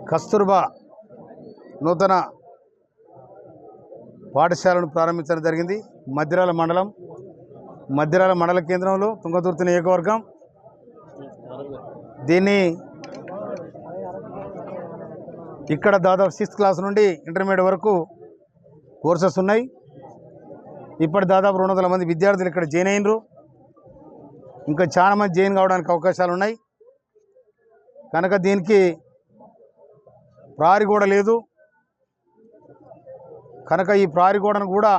కస్తూర్బా నూతన పాఠశాలను ప్రారంభించడం జరిగింది. మద్దిరాల మండల కేంద్రంలో తుంగతుర్తి నియోజకవర్గం. దీన్ని ఇక్కడ దాదాపు 6th క్లాస్ నుండి ఇంటర్మీడియట్ వరకు కోర్సెస్ ఉన్నాయి. ఇప్పటి దాదాపు 200 మంది విద్యార్థులు ఇక్కడ జాయిన్ అయినరు. ఇంకా చాలా మంది జాయిన్ కావడానికి అవకాశాలు ఉన్నాయి. కనుక దీనికి ప్రహరీ గోడ లేదు కనుక ఈ ప్రహరీ గోడను కూడా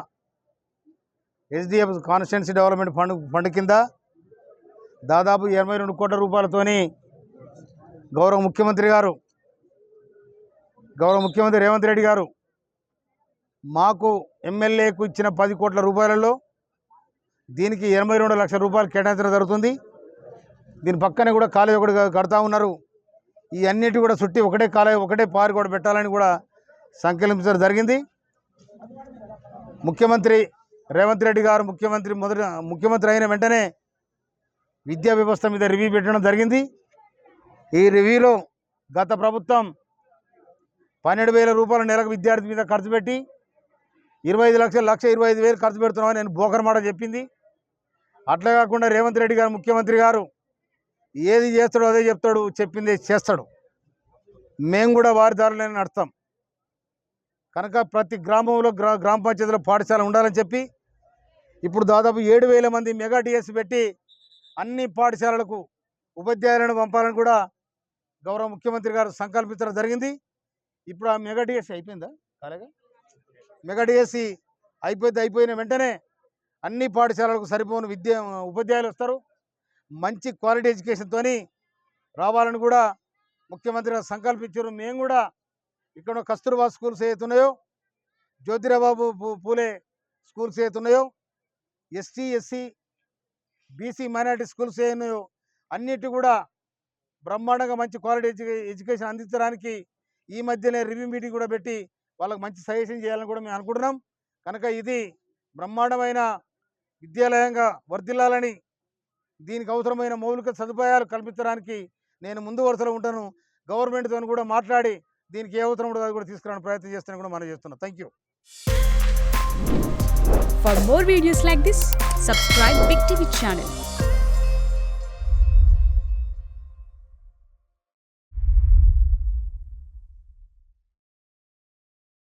SDF కాన్స్టిట్యున్సీ డెవలప్మెంట్ ఫండ్ కింద దాదాపు 22 కోట్ల రూపాయలతోని గౌరవ ముఖ్యమంత్రి రేవంత్ రెడ్డి గారు మాకు ఎమ్మెల్యేకు ఇచ్చిన 10 కోట్ల రూపాయలలో దీనికి 82 లక్షల రూపాయలు కేటాయించడం జరుగుతుంది. దీని పక్కనే కూడా కాలేజ్ ఒకటి కడతా ఉన్నారు. ఈ అన్నిటి కూడా చుట్టి ఒకటే కాలేజ్ ఒకటే పారి కూడా పెట్టాలని కూడా సంకల్పించడం జరిగింది. ముఖ్యమంత్రి రేవంత్ రెడ్డి గారు ముఖ్యమంత్రి అయిన వెంటనే విద్యా వ్యవస్థ మీద రివ్యూ పెట్టడం జరిగింది. ఈ రివ్యూలో గత ప్రభుత్వం 12,000 రూపాయల నెలకు విద్యార్థి మీద ఖర్చు పెట్టి 25 లక్షలు 1,25,000 ఖర్చు పెడుతున్నామని నేను బోకరమాట చెప్పింది. అట్లా కాకుండా రేవంత్ రెడ్డి గారు ముఖ్యమంత్రి గారు ఏది చేస్తాడో అదే చెప్తాడు, చెప్పింది చేస్తాడు. మేము కూడా వారి దారిలోనే నడుస్తాం. కనుక ప్రతి గ్రామంలో గ్రామ పంచాయతీలో పాఠశాల ఉండాలని చెప్పి ఇప్పుడు దాదాపు 7,000 మంది మెగా డిఎస్ పెట్టి అన్ని పాఠశాలలకు ఉపాధ్యాయులను పంపాలని కూడా గౌరవ ముఖ్యమంత్రి గారు సంకల్పించడం జరిగింది. ఇప్పుడు ఆ మెగా డిఎస్సి అయిపోయిందా? అలాగే మెగా డిఎస్సి అయిపోయిన వెంటనే అన్ని పాఠశాలలకు సరిపోని ఉపాధ్యాయులు వస్తారు. మంచి క్వాలిటీ ఎడ్యుకేషన్తో రావాలని కూడా ముఖ్యమంత్రి గారు సంకల్పించారు. మేము కూడా ఇక్కడ కస్తూర్బా స్కూల్స్ ఏతున్నాయో, జ్యోతిరాబాబు పూలే స్కూల్స్ ఏతున్నాయో, SC SC BC minority schools ఏన్నాయో అన్నిటి కూడా బ్రహ్మాండంగా మంచి క్వాలిటీ ఎడ్యుకేషన్ అందించడానికి ఈ మధ్యనే రివ్యూ మీటింగ్ కూడా పెట్టి వాళ్ళకి మంచి సజెషన్ చేయాలని కూడా మేము అనుకుంటున్నాం. కనుక ఇది బ్రహ్మాండమైన విద్యాలయంగా వర్ధిల్లాలని, దీనికి అవసరమైన మౌలిక సదుపాయాలు కల్పించడానికి నేను ముందు వరుసలో ఉంటాను. గవర్నమెంట్తో కూడా మాట్లాడి దీనికి ఏ అవసరం ఉంటుందో అది కూడా తీసుకురావడానికి ప్రయత్నం చేస్తానని కూడా మనం చేస్తున్నాం. Thank you. For more videos like this, subscribe Big TV channel.